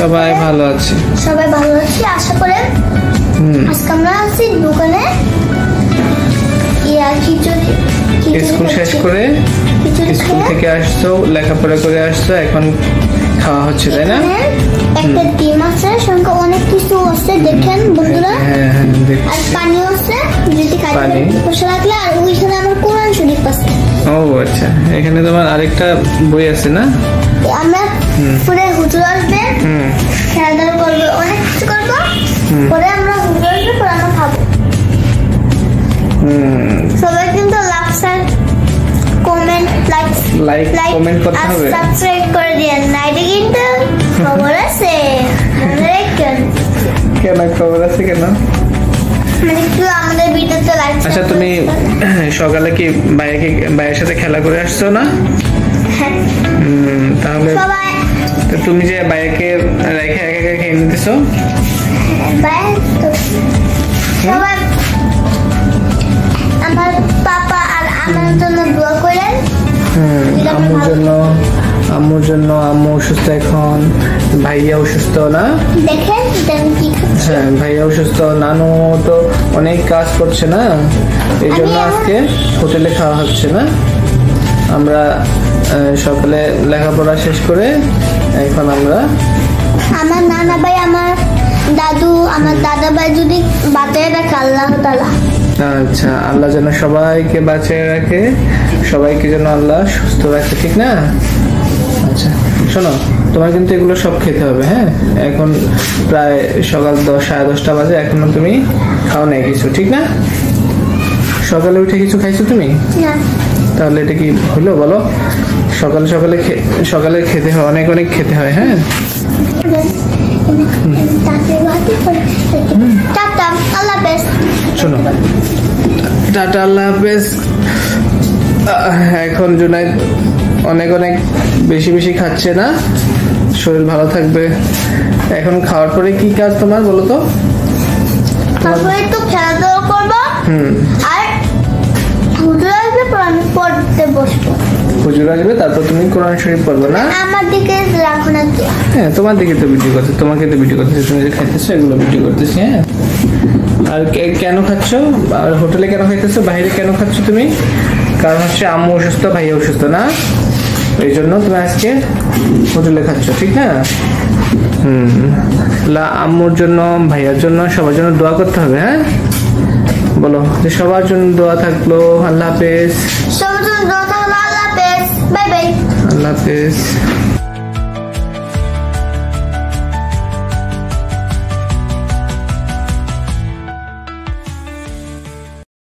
সবাই ভালো আছে। সবাই ভালো আছে আশা করে। আজকে আমরা আছি দোকানে। খিচুড়ি স্কুল শেষ করে স্কুল থেকে আসছো, লেখাপড়া করে আসছো, এখন খাওয়া হচ্ছে তাই না? একটা ডিম আছে, সঙ্গে অনেক কিছু আছে দেখেন বন্ধুরা। হ্যাঁ হ্যাঁ দেখছি। আর পানি আছে, যদি খাইতে পয়সা লাগলে। আর ওইখানে আমার কোরআন শরীফ আছে। ও আচ্ছা, এখানে তোমার আরেকটা বই আছে না? আমরা পরে হুজুর আসবে, খেলাধুলা করবো, অনেক কিছু করবো। পরে আমরা হুজুর আসবে, পরে আমরা খাবো। সবাই কিন্তু লাইক কমেন্ট করতে হবে, সাবস্ক্রাইব করে দিন। নাইটে কিন্তু খবর আছে। কেন খবর আছে কেন? মানে একটু আমাদের ভিডিওতে লাইক। আচ্ছা, তুমি সকালে কি ভাইয়ের সাথে খেলা করে আসছো না? হ্যাঁ। তাহলে তুমি যে ভাইকে রেখে একা একা খেয়ে নিতেছো? সবাই আমার পাপা আর আমার জন্য দোয়া করেন। আম্মুর জন্য। আম্মু অসুস্থ এখন, ভাইয়া অসুস্থ না? দেখেন কি খাচ্ছে। হ্যাঁ, ভাইয়া অসুস্থ, নানু তো অনেক কাজ করছে না, এই জন্য আজকে হোটেলে খাওয়া হচ্ছে না। আমরা সকালে লেখাপড়া শেষ করে এখন আমরা আমার নানা ভাই, আমার দাদু, আমার দাদা ভাই যদি বাঁচিয়ে রাখে আল্লাহ তাআলা। আচ্ছা, আল্লাহ যেন সবাইকে বাঁচিয়ে রাখে, সবাইকে যেন আল্লাহ সুস্থ রাখে, ঠিক না? আচ্ছা শোনো, তোমার কিন্তু এগুলো সব খেতে হবে। হ্যাঁ, এখন প্রায় সকাল 10-10:30 বাজে, এখনো তুমি খাও নাই কিছু, ঠিক না? সকালে উঠে কিছু খাইছো তুমি? না। তাহলে এটা কি হলো বলো? সকালে খেতে হয়, অনেক অনেক খেতে হয়। হ্যাঁ, টাটা, আল্লাহ হাফেজ। শোনো, টাটা, আল্লাহ হাফেজ। এখন জুনাইদ অনেক অনেক বেশি বেশি খাচ্ছে না, শরীর ভালো থাকবে। এখন খাওয়ার পরে কি কাজ তোমার বলো তো? তারপরে তো খেলাধুলা করবো। আর হুজুর আসবে, পর আমি পড়তে বসবো। হুজুর আসবে, তারপর তুমি কোরআন শরীফ পড়বে না? আমার দিকে রাখো না তো। হ্যাঁ, তোমার দিকে তো ভিডিও করছে, তোমাকে তো ভিডিও করতেছে, তুমি যে খাইতেছো এগুলো ভিডিও করতেছি। হ্যাঁ, আর কেন খাচ্ছ? আর হোটেলে কেন খাইতেছো? বাইরে কেন খাচ্ছ তুমি? কারণ হচ্ছে আম্মু অসুস্থ, ভাইয়া অসুস্থ না, এই জন্য তুমি আজকে হোটেলে খাচ্ছ, ঠিক না? আম্মুর জন্য, ভাইয়ার জন্য, সবার জন্য দোয়া করতে হবে। হ্যাঁ, বলো যে সবার জন্য দোয়া থাকলো। আল্লাহ হাফেজ। সবার জন্য দোয়া থাকলো। আল্লাহ হাফেজ। Bye bye. আল্লাহ হাফেজ।